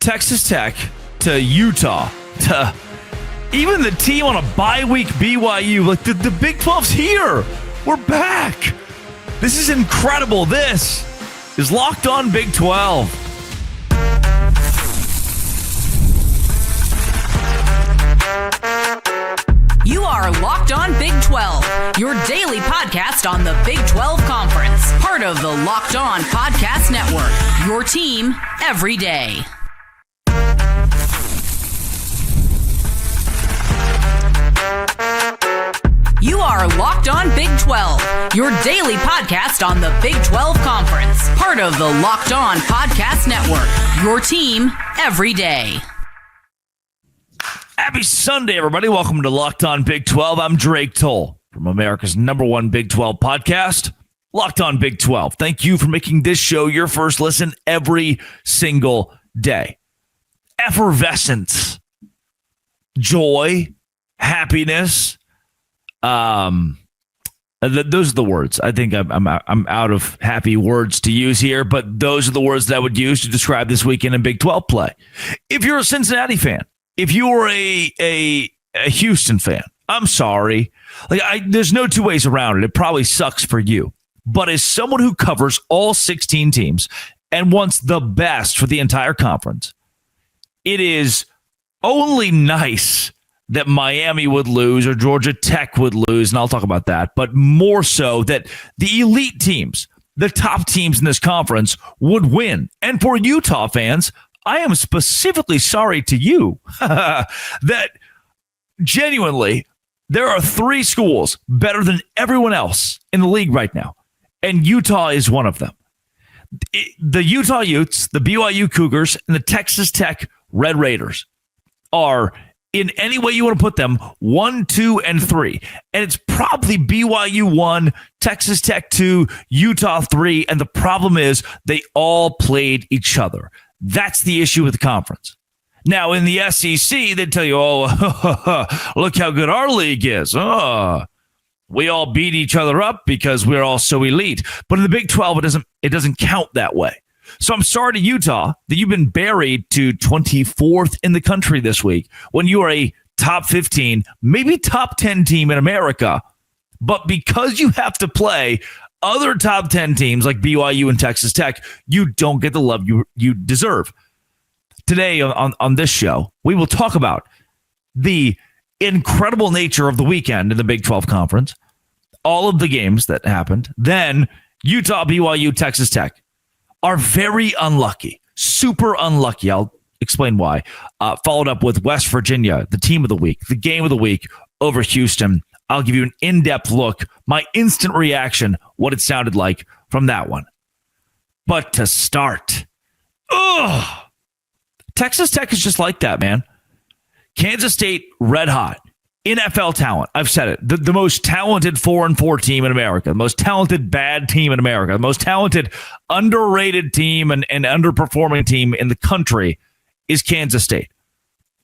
Texas Tech to Utah to even the team on a bye week, BYU. Like the Big 12's here. We're back. This is incredible. This is Locked On Big 12. You are Locked On Big 12, your daily podcast on the Big 12 Conference. Part of the Locked On Podcast Network, your team every day. You are Locked On Big 12, your daily podcast on the Big 12 Conference. Part of the Locked On Podcast Network, your team every day. Happy Sunday, everybody. Welcome to Locked On Big 12. I'm Drake Toll from America's #1 Big 12 podcast, Locked On Big 12. Thank you for making this show your first listen every single day. Effervescence, joy, happiness. Those are the words. I think I'm out of happy words to use here, but those are the words that I would use to describe this weekend in Big 12 play. If you're a Cincinnati fan, if you were a Houston fan, I'm sorry. There's no two ways around it. It probably sucks for you. But as someone who covers all 16 teams and wants the best for the entire conference, it is only nice that Miami would lose or Georgia Tech would lose, and I'll talk about that, but more so that the elite teams, the top teams in this conference, would win. And for Utah fans, I am specifically sorry to you that genuinely there are 3 schools better than everyone else in the league right now, and Utah is one of them. The Utah Utes, the BYU Cougars, and the Texas Tech Red Raiders are, in any way you want to put them, 1, 2, and 3. And it's probably BYU 1, Texas Tech 2, Utah 3. And the problem is they all played each other. That's the issue with the conference. Now, in the SEC, they tell you, oh, look how good our league is. Oh, we all beat each other up because we're all so elite. But in the Big 12, it doesn't count that way. So I'm sorry to Utah that you've been buried to 24th in the country this week when you are a top 15, maybe top 10 team in America. But because you have to play other top 10 teams like BYU and Texas Tech, you don't get the love you deserve. Today on this show, we will talk about the incredible nature of the weekend in the Big 12 Conference, all of the games that happened, then Utah, BYU, Texas Tech are very unlucky, super unlucky. I'll explain why. Followed up with West Virginia, the team of the week, the game of the week over Houston. I'll give you an in-depth look, my instant reaction, what it sounded like from that one. But to start, Texas Tech is just like that, man. Kansas State, red hot. NFL talent. I've said it. The most talented 4-4 team in America. The most talented bad team in America. The most talented underrated team and underperforming team in the country is Kansas State.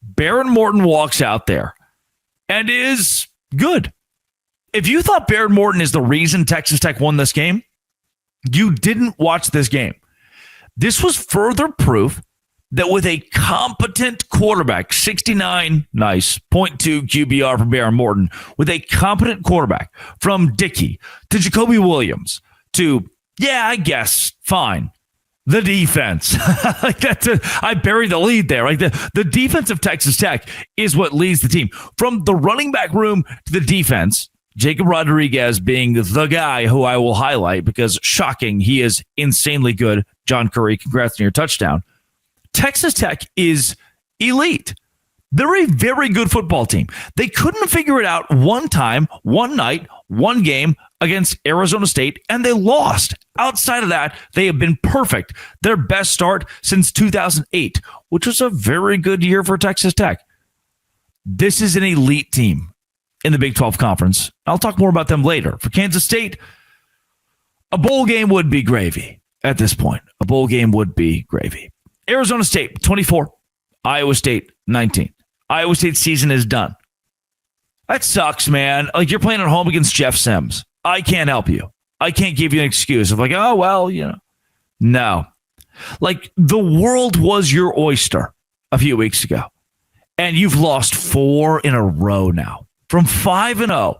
Baron Morton walks out there and is good. If you thought Baron Morton is the reason Texas Tech won this game, you didn't watch this game. This was further proof that with a competent quarterback, 69, nice, 0.2 QBR for Baron Morton, with a competent quarterback from Dickey to Jacoby Williams to, I guess, fine, the defense. I buried the lead there. Right? The defense of Texas Tech is what leads the team. From the running back room to the defense, Jacob Rodriguez being the guy who I will highlight because, shocking, he is insanely good. John Curry, congrats on your touchdown. Texas Tech is elite. They're a very good football team. They couldn't figure it out one time, one night, one game against Arizona State, and they lost. Outside of that, they have been perfect. Their best start since 2008, which was a very good year for Texas Tech. This is an elite team in the Big 12 Conference. I'll talk more about them later. For Kansas State, a bowl game would be gravy at this point. A bowl game would be gravy. Arizona State, 24. Iowa State, 19. Iowa State's season is done. That sucks, man. Like, you're playing at home against Jeff Sims. I can't help you. I can't give you an excuse of like, oh, well, No. Like, the world was your oyster a few weeks ago, and you've lost 4 in a row now. From 5-0,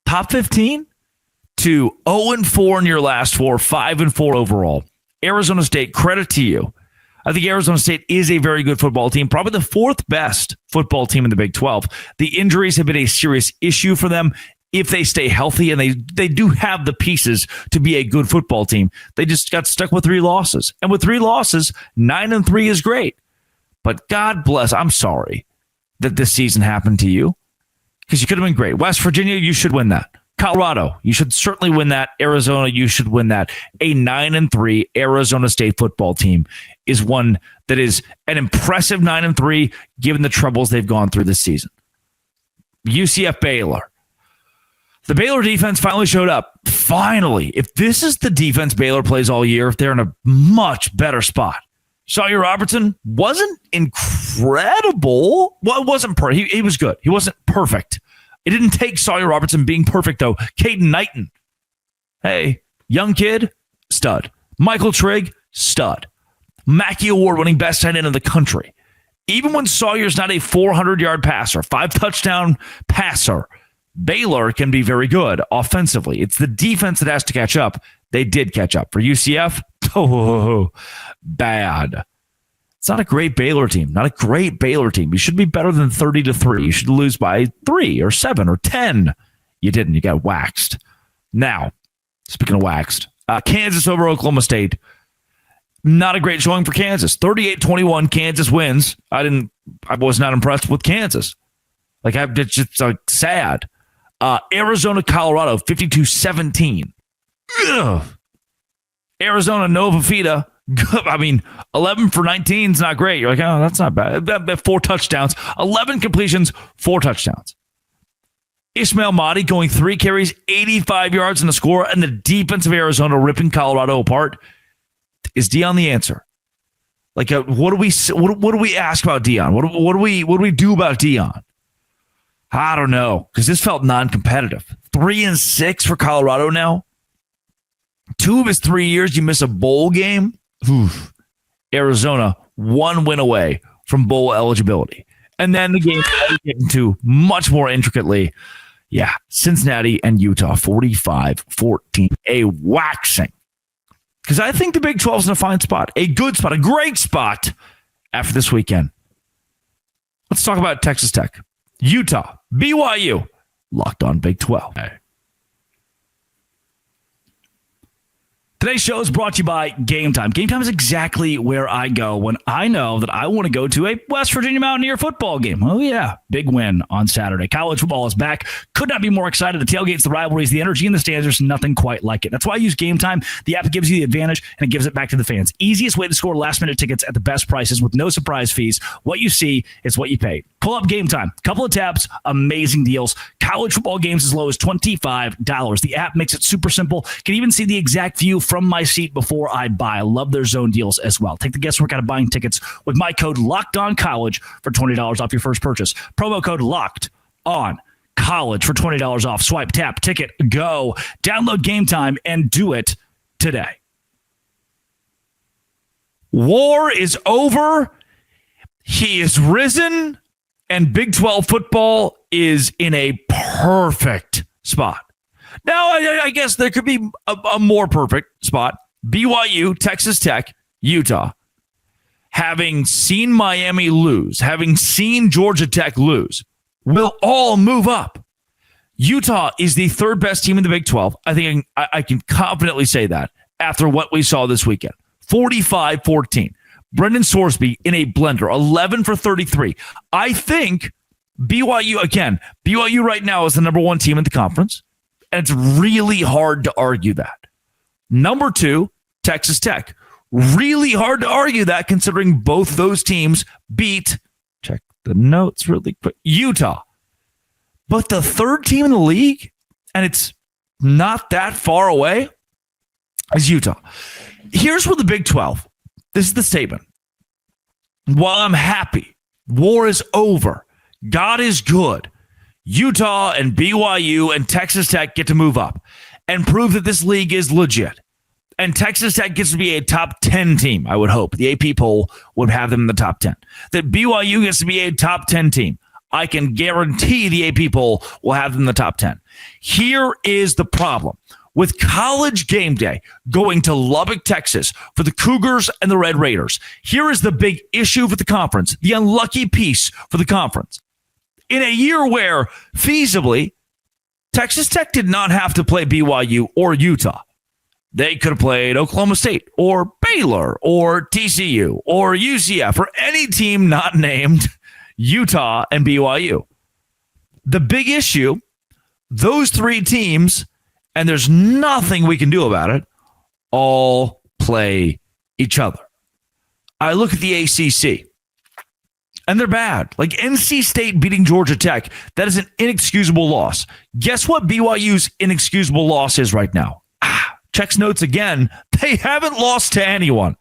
top 15, to 0-4 in your last 4, 5-4 overall. Arizona State, credit to you. I think Arizona State is a very good football team, probably the 4th best football team in the Big 12. The injuries have been a serious issue for them. If they stay healthy, and they do have the pieces to be a good football team, they just got stuck with 3 losses. And with 3 losses, 9-3 is great. But God bless, I'm sorry that this season happened to you, because you could have been great. West Virginia, you should win that. Colorado, you should certainly win that. Arizona, you should win that. A 9-3 Arizona State football team is one that is an impressive 9-3 given the troubles they've gone through this season. UCF Baylor. The Baylor defense finally showed up. Finally. If this is the defense Baylor plays all year, they're in a much better spot. Sawyer Robertson wasn't incredible. Well, it wasn't perfect. He was good. He wasn't perfect. It didn't take Sawyer Robertson being perfect, though. Caden Knighton, hey, young kid, stud. Michael Trigg, stud. Mackey Award-winning best tight end in the country. Even when Sawyer's not a 400-yard passer, 5-touchdown passer, Baylor can be very good offensively. It's the defense that has to catch up. They did catch up. For UCF, bad. It's not a great Baylor team. Not a great Baylor team. You should be better than 30-3. You should lose by 3 or 7 or 10. You didn't. You got waxed. Now, speaking of waxed, Kansas over Oklahoma State. Not a great showing for Kansas. 38-21, Kansas wins. I was not impressed with Kansas. It's just sad. Arizona, Colorado, 52-17. Ugh. Arizona, Nova Fida. 11 for 19 is not great. You're like, oh, that's not bad. 4 touchdowns, 11 completions, 4 touchdowns. Ismail Mahdi going 3 carries, 85 yards in the score, and the defense of Arizona ripping Colorado apart. Is Deion the answer? What do we ask about Deion? What do we do about Deion? I don't know, because this felt non-competitive. 3-6 for Colorado now. 2 of his 3 years, you miss a bowl game. Oof. Arizona, 1 win away from bowl eligibility. And then the game we get into much more intricately. Yeah, Cincinnati and Utah, 45-14. A waxing. Because I think the Big 12 is in a fine spot. A good spot, a great spot after this weekend. Let's talk about Texas Tech. Utah, BYU, locked on Big 12. Today's show is brought to you by Game Time. Game Time is exactly where I go when I know that I want to go to a West Virginia Mountaineer football game. Oh, yeah. Big win on Saturday. College football is back. Could not be more excited. The tailgates, the rivalries, the energy in the stands. There's nothing quite like it. That's why I use Game Time. The app gives you the advantage, and it gives it back to the fans. Easiest way to score last-minute tickets at the best prices with no surprise fees. What you see is what you pay. Pull up Game Time. Couple of taps. Amazing deals. College football games as low as $25. The app makes it super simple. Can even see the exact view from my seat before I buy. I love their zone deals as well. Take the guesswork out of buying tickets with my code LOCKEDONCollege for $20 off your first purchase. Promo code LOCKEDONCollege for $20 off. Swipe, tap, ticket, go. Download Game Time and do it today. War is over. He is risen. And Big 12 football is in a perfect spot. Now, I guess there could be a more perfect spot. BYU, Texas Tech, Utah. Having seen Miami lose, having seen Georgia Tech lose, will all move up. Utah is the 3rd best team in the Big 12. I think I can confidently say that after what we saw this weekend. 45-14. Brendan Sorsby in a blender, 11 for 33. I think BYU right now is the number 1 team in the conference. And it's really hard to argue that. Number 2, Texas Tech. Really hard to argue that considering both those teams beat, check the notes really quick, Utah. But the 3rd team in the league, and it's not that far away, is Utah. Here's where the Big 12, this is the statement. While I'm happy, war is over, God is good, Utah and BYU and Texas Tech get to move up and prove that this league is legit. And Texas Tech gets to be a top 10 team, I would hope. The AP poll would have them in the top 10. That BYU gets to be a top 10 team. I can guarantee the AP poll will have them in the top 10. Here is the problem. With College Game Day going to Lubbock, Texas for the Cougars and the Red Raiders, here is the big issue for the conference, the unlucky piece for the conference. In a year where, feasibly, Texas Tech did not have to play BYU or Utah. They could have played Oklahoma State or Baylor or TCU or UCF or any team not named Utah and BYU. The big issue, those three teams, and there's nothing we can do about it, all play each other. I look at the ACC, and they're bad. Like NC State beating Georgia Tech, that is an inexcusable loss. Guess what BYU's inexcusable loss is right now? Checks notes again. They haven't lost to anyone.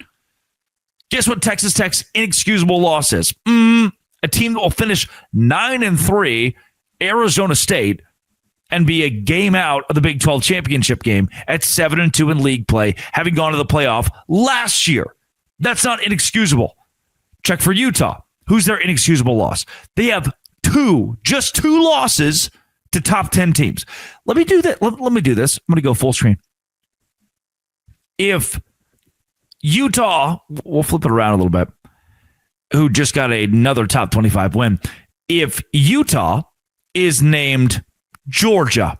Guess what Texas Tech's inexcusable loss is? A team that will finish 9-3, Arizona State, and be a game out of the Big 12 championship game at 7-2 in league play, having gone to the playoff last year. That's not inexcusable. Check for Utah. Who's their inexcusable loss? They have just two losses to top 10 teams. Let me do that. Let me do this. I'm going to go full screen. If Utah, we'll flip it around a little bit, who just got another top 25 win. If Utah is named Georgia,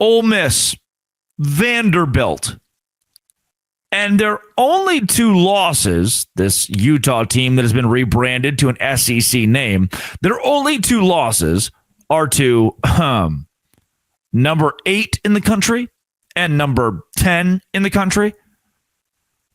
Ole Miss, Vanderbilt, and their only two losses, this Utah team that has been rebranded to an SEC name, their only two losses are to number 8 in the country and number 10 in the country.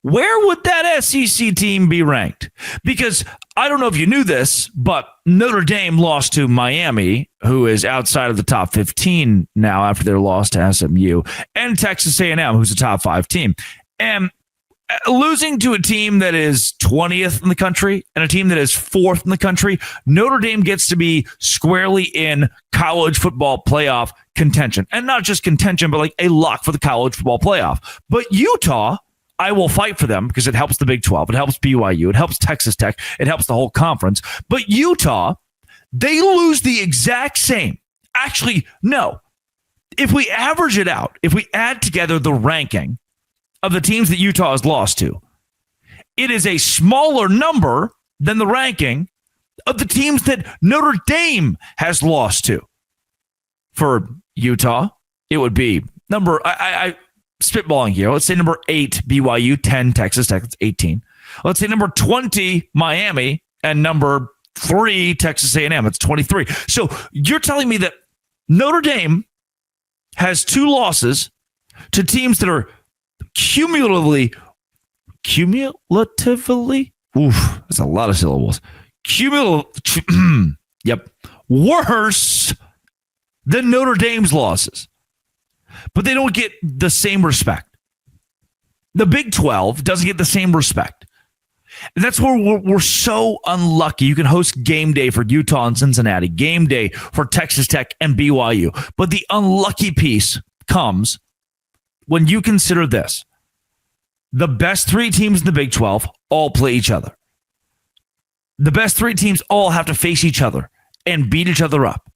Where would that SEC team be ranked? Because I don't know if you knew this, but Notre Dame lost to Miami, who is outside of the top 15 now after their loss to SMU, and Texas A&M, who's a top 5 team. And losing to a team that is 20th in the country and a team that is 4th in the country, Notre Dame gets to be squarely in college football playoff contention. And not just contention, but like a lock for the college football playoff. But Utah, I will fight for them because it helps the Big 12. It helps BYU. It helps Texas Tech. It helps the whole conference. But Utah, they lose the exact same. Actually, no. If we average it out, if we add together the ranking of the teams that Utah has lost to, it is a smaller number than the ranking of the teams that Notre Dame has lost to. For Utah, it would be I spitballing here. Let's say number 8, BYU, 10, Texas Tech, that's 18. Let's say number 20, Miami, and number 3, Texas A&M, it's 23. So you're telling me that Notre Dame has 2 losses to teams that are cumulatively, oof, that's a lot of syllables. Yep, worse than Notre Dame's losses. But they don't get the same respect. The Big 12 doesn't get the same respect. And that's where we're so unlucky. You can host game day for Utah and Cincinnati, game day for Texas Tech and BYU. But the unlucky piece comes when you consider this. The best 3 teams in the Big 12 all play each other. The best 3 teams all have to face each other and beat each other up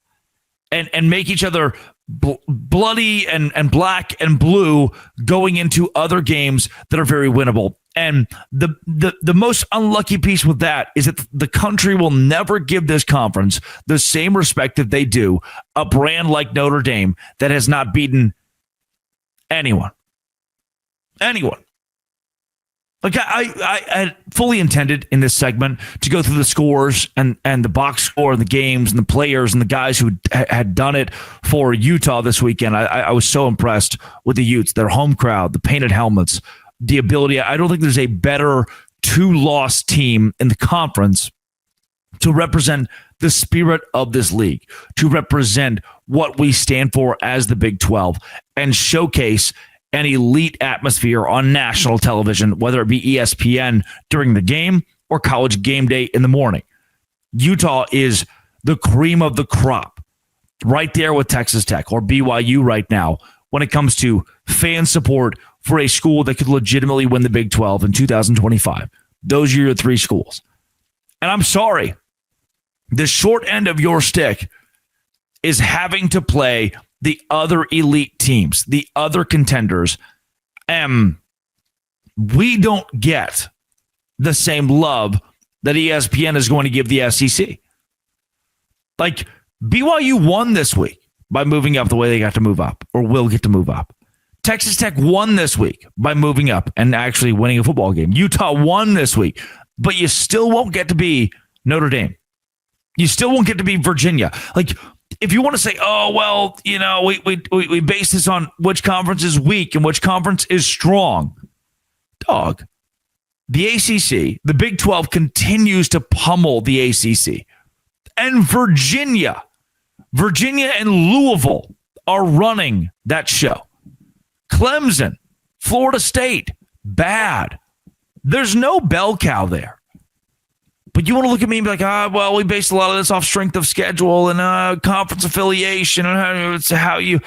and make each other bloody and black and blue going into other games that are very winnable. And the most unlucky piece with that is that the country will never give this conference the same respect that they do a brand like Notre Dame that has not beaten anyone. Like I had fully intended in this segment to go through the scores and the box score and the games and the players and the guys who had done it for Utah this weekend. I was so impressed with the Utes, their home crowd, the painted helmets, the ability. I don't think there's a better 2-loss team in the conference to represent the spirit of this league, to represent what we stand for as the Big 12 and showcase an elite atmosphere on national television, whether it be ESPN during the game or College Game Day in the morning. Utah is the cream of the crop, right there with Texas Tech or BYU right now when it comes to fan support for a school that could legitimately win the Big 12 in 2025. Those are your three schools. And I'm sorry, the short end of your stick is having to play the other elite teams, the other contenders. We don't get the same love that ESPN is going to give the SEC. Like, BYU won this week by moving up the way they got to move up, or will get to move up. Texas Tech won this week by moving up and actually winning a football game. Utah won this week, but you still won't get to be Notre Dame. You still won't get to be Virginia. Like, if you want to say, oh, well, you know, we base this on which conference is weak and which conference is strong. Dog, the ACC, the Big 12 continues to pummel the ACC. And Virginia and Louisville are running that show. Clemson, Florida State, bad. There's no bell cow there. But you want to look at me and be like, well, we based a lot of this off strength of schedule and conference affiliation and how you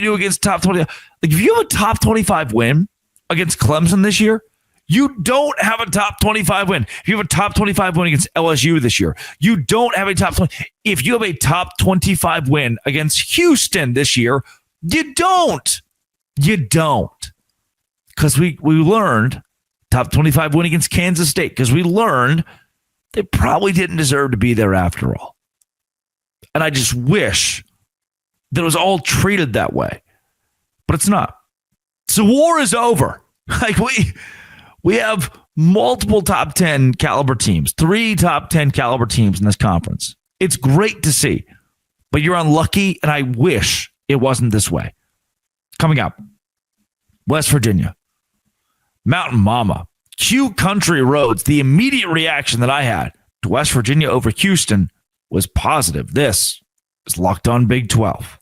do against top 20. Like, if you have a top 25 win against Clemson this year, you don't have a top 25 win. If you have a top 25 win against LSU this year, you don't have a top 20. If you have a top 25 win against Houston this year, you don't. You don't. Because we learned top 25 win against Kansas State, because we learned they probably didn't deserve to be there after all. And I just wish that it was all treated that way. But it's not. So war is over. Like, we have multiple top 10 caliber teams, 3 top 10 caliber teams in this conference. It's great to see, but you're unlucky, and I wish it wasn't this way. Coming up, West Virginia, Mountain Mama, Q Country Roads. The immediate reaction that I had to West Virginia over Houston was positive. This is Locked On Big 12.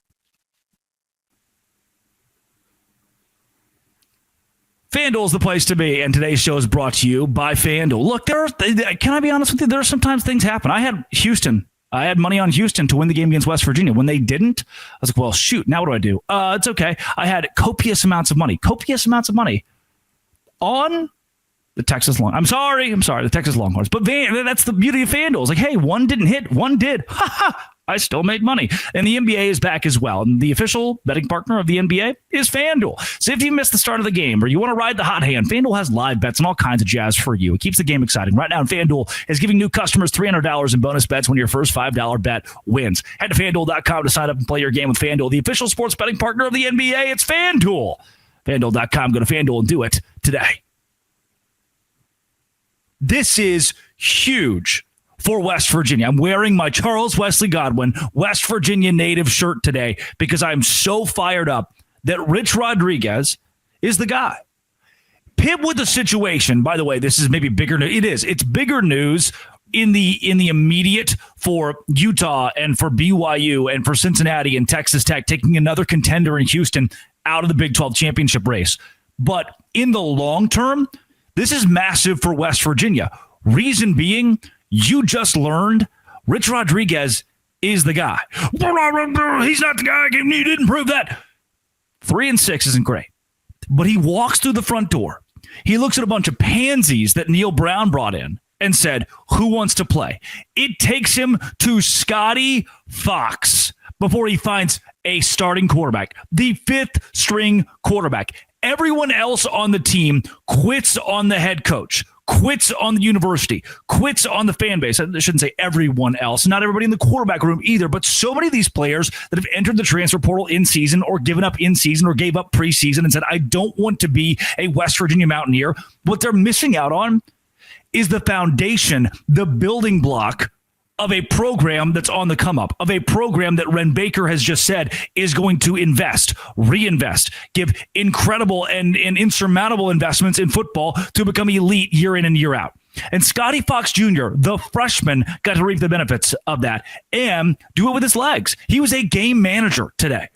FanDuel is the place to be, and today's show is brought to you by FanDuel. Look, can I be honest with you? There are sometimes things happen. I had money on Houston to win the game against West Virginia. When they didn't, I was like, well, shoot, now what do? It's okay. I had copious amounts of money on the Texas Longhorns. I'm sorry, the Texas Longhorns. But that's the beauty of FanDuel. It's like, hey, one didn't hit, one did. Ha ha! I still made money. And the NBA is back as well. And the official betting partner of the NBA is FanDuel. So if you missed the start of the game or you want to ride the hot hand, FanDuel has live bets and all kinds of jazz for you. It keeps the game exciting. Right now, FanDuel is giving new customers $300 in bonus bets when your first $5 bet wins. Head to FanDuel.com to sign up and play your game with FanDuel, the official sports betting partner of the NBA. It's FanDuel. FanDuel.com. Go to FanDuel and do it today. This is huge for West Virginia. I'm wearing my Charles Wesley Godwin West Virginia native shirt today because I'm so fired up that Rich Rodriguez is the guy. Pitt with the situation, by the way, this is maybe bigger news. It is. It's bigger news in the immediate for Utah and for BYU and for Cincinnati and Texas Tech taking another contender in Houston out of the Big 12 championship race. But in the long term, this is massive for West Virginia. Reason being, you just learned Rich Rodriguez is the guy. He's not the guy. You didn't prove that. 3-6 isn't great. But he walks through the front door. He looks at a bunch of pansies that Neil Brown brought in and said, who wants to play? It takes him to Scotty Fox before he finds a starting quarterback, the 5th string quarterback. Everyone else on the team quits on the head coach, quits on the university, quits on the fan base. I shouldn't say everyone else, not everybody in the quarterback room either, but so many of these players that have entered the transfer portal in season or given up in season or gave up preseason and said, I don't want to be a West Virginia Mountaineer. What they're missing out on is the foundation, the building block of a program that's on the come up, of a program that Ren Baker has just said is going to invest, reinvest, give incredible and insurmountable investments in football to become elite year in and year out. And Scotty Fox Jr., the freshman, got to reap the benefits of that and do it with his legs. He was a game manager today.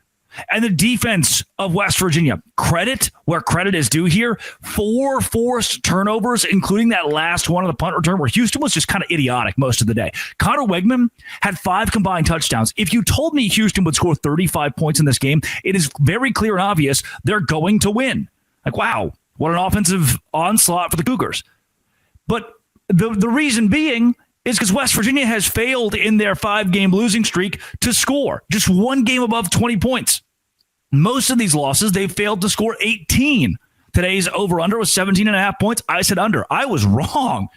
And the defense of West Virginia, credit where credit is due here, 4 forced turnovers, including that last one on the punt return where Houston was just kind of idiotic most of the day. Connor Wegman had 5 combined touchdowns. If you told me Houston would score 35 points in this game, it is very clear and obvious they're going to win. Like, wow, what an offensive onslaught for the Cougars. But the reason being is because West Virginia has failed in their 5-game losing streak to score just one game above 20 points. Most of these losses, they've failed to score 18. Today's over-under was 17.5 points. I said under. I was wrong.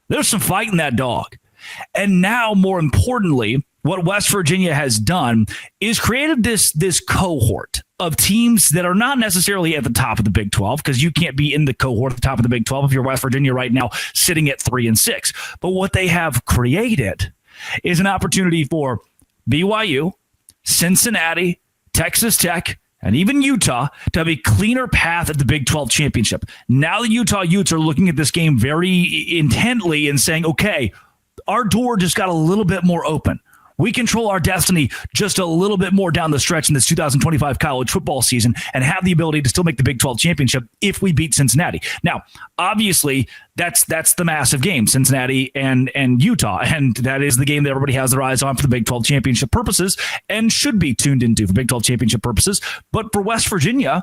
There's some fight in that dog. And now, more importantly, what West Virginia has done is created this cohort of teams that are not necessarily at the top of the Big 12, because you can't be in the cohort at the top of the Big 12 if you're West Virginia right now sitting at 3-6. But what they have created is an opportunity for BYU, Cincinnati, Texas Tech, and even Utah to have a cleaner path at the Big 12 championship. Now the Utah Utes are looking at this game very intently and saying, okay, our door just got a little bit more open. We control our destiny just a little bit more down the stretch in this 2025 college football season and have the ability to still make the Big 12 championship if we beat Cincinnati. Now, obviously, that's the massive game, Cincinnati and Utah, and that is the game that everybody has their eyes on for the Big 12 championship purposes and should be tuned into for Big 12 championship purposes. But for West Virginia,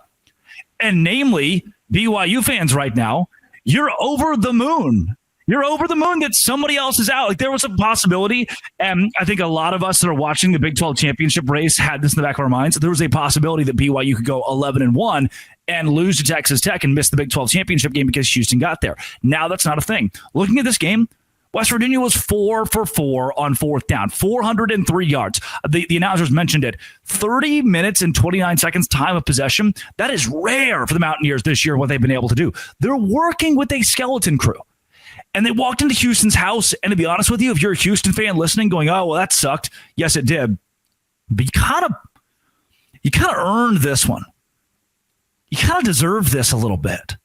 and namely BYU fans right now, you're over the moon. You're over the moon that somebody else is out. Like, there was a possibility, and I think a lot of us that are watching the Big 12 championship race had this in the back of our minds. There was a possibility that BYU could go 11-1 and lose to Texas Tech and miss the Big 12 championship game because Houston got there. Now that's not a thing. Looking at this game, West Virginia was 4 for 4 on fourth down, 403 yards. The announcers mentioned it. 30 minutes and 29 seconds time of possession. That is rare for the Mountaineers this year, what they've been able to do. They're working with a skeleton crew. And they walked into Houston's house, and to be honest with you, if you're a Houston fan listening going, oh, well, that sucked. Yes, it did. But you kind of earned this one. You kind of deserved this a little bit.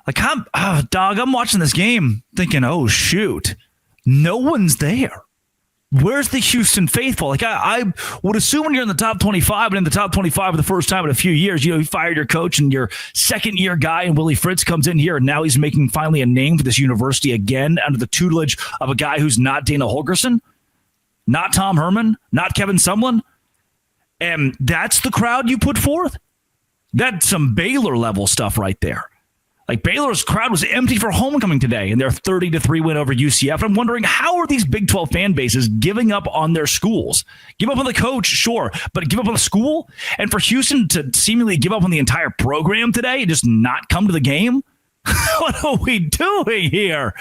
Like, I'm watching this game thinking, oh, shoot, no one's there. Where's the Houston faithful? Like, I would assume when you're in the top 25 and in the top 25 for the first time in a few years, you fired your coach and your second-year guy, and Willie Fritz comes in here, and now he's making finally a name for this university again under the tutelage of a guy who's not Dana Holgorsen, not Tom Herman, not Kevin Sumlin. And that's the crowd you put forth? That's some Baylor-level stuff right there. Like, Baylor's crowd was empty for homecoming today in their 30-3 win over UCF. I'm wondering, how are these Big 12 fan bases giving up on their schools? Give up on the coach, sure, but give up on the school? And for Houston to seemingly give up on the entire program today and just not come to the game? What are we doing here?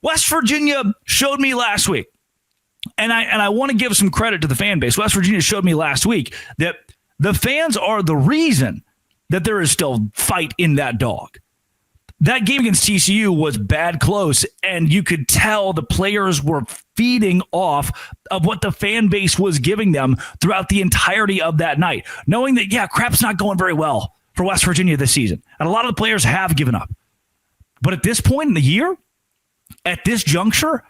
West Virginia showed me last week, and I want to give some credit to the fan base. West Virginia showed me last week that the fans are the reason that there is still fight in that dog. That game against TCU was bad close, and you could tell the players were feeding off of what the fan base was giving them throughout the entirety of that night, knowing that, yeah, crap's not going very well for West Virginia this season. And a lot of the players have given up. But at this point in the year, at this juncture,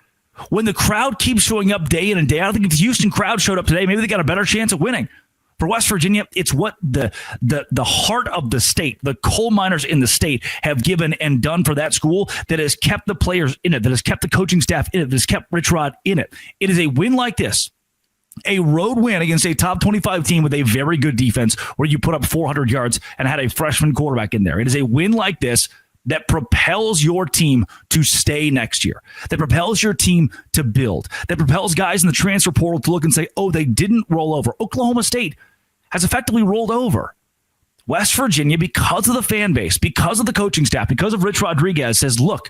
when the crowd keeps showing up day in and day out, I think if the Houston crowd showed up today, maybe they got a better chance of winning. For West Virginia, it's what the heart of the state, the coal miners in the state have given and done for that school that has kept the players in it, that has kept the coaching staff in it, that has kept Rich Rod in it. It is a win like this, a road win against a top 25 team with a very good defense where you put up 400 yards and had a freshman quarterback in there. It is a win like this that propels your team to stay next year, that propels your team to build, that propels guys in the transfer portal to look and say, oh, they didn't roll over. Oklahoma State has effectively rolled over. West Virginia, because of the fan base, because of the coaching staff, because of Rich Rodriguez, says, look,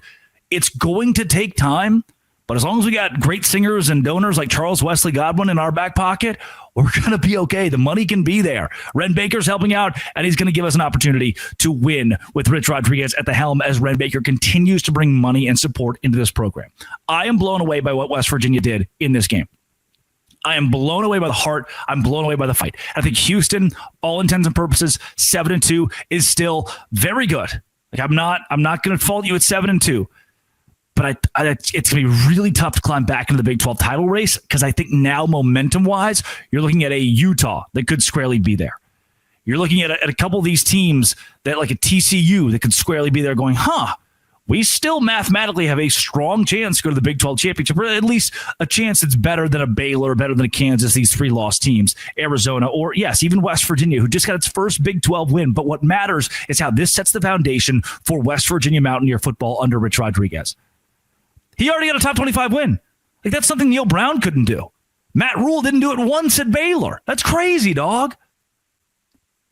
it's going to take time, but as long as we got great singers and donors like Charles Wesley Godwin in our back pocket, we're going to be okay. The money can be there. Ren Baker's helping out, and he's going to give us an opportunity to win with Rich Rodriguez at the helm as Ren Baker continues to bring money and support into this program. I am blown away by what West Virginia did in this game. I am blown away by the heart. I'm blown away by the fight. I think Houston, all intents and purposes, 7-2 is still very good. Like, I'm not going to fault you at 7-2, but it's going to be really tough to climb back into the Big 12 title race because I think now, momentum-wise, you're looking at a Utah that could squarely be there. You're looking at a couple of these teams that, like a TCU, that could squarely be there going, we still mathematically have a strong chance to go to the Big 12 championship, or at least a chance that's better than a Baylor, better than a Kansas, these 3 lost teams, Arizona, or yes, even West Virginia, who just got its first Big 12 win. But what matters is how this sets the foundation for West Virginia Mountaineer football under Rich Rodriguez. He already got a top 25 win. Like, that's something Neil Brown couldn't do. Matt Rule didn't do it once at Baylor. That's crazy, dog.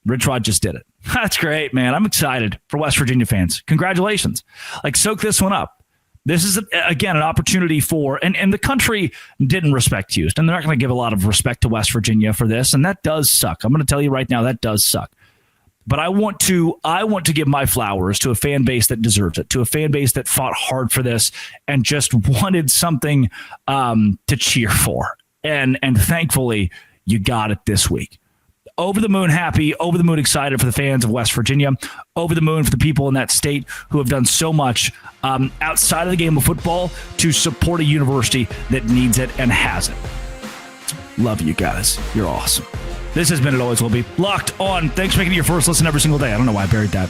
Rich Rod just did it. That's great, man. I'm excited for West Virginia fans. Congratulations. Like, soak this one up. This is, again, an opportunity for, and the country didn't respect Houston. They're not going to give a lot of respect to West Virginia for this, and that does suck. I'm going to tell you right now, that does suck. But I want to give my flowers to a fan base that deserves it, to a fan base that fought hard for this and just wanted something to cheer for. And thankfully, you got it this week. Over the moon happy, over the moon excited for the fans of West Virginia, over the moon for the people in that state who have done so much outside of the game of football to support a university that needs it and has it. Love you guys. You're awesome. This has been It Always Will Be. Locked On. Thanks for making it your first listen every single day. I don't know why I buried that.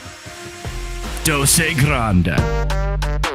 Dose Grande.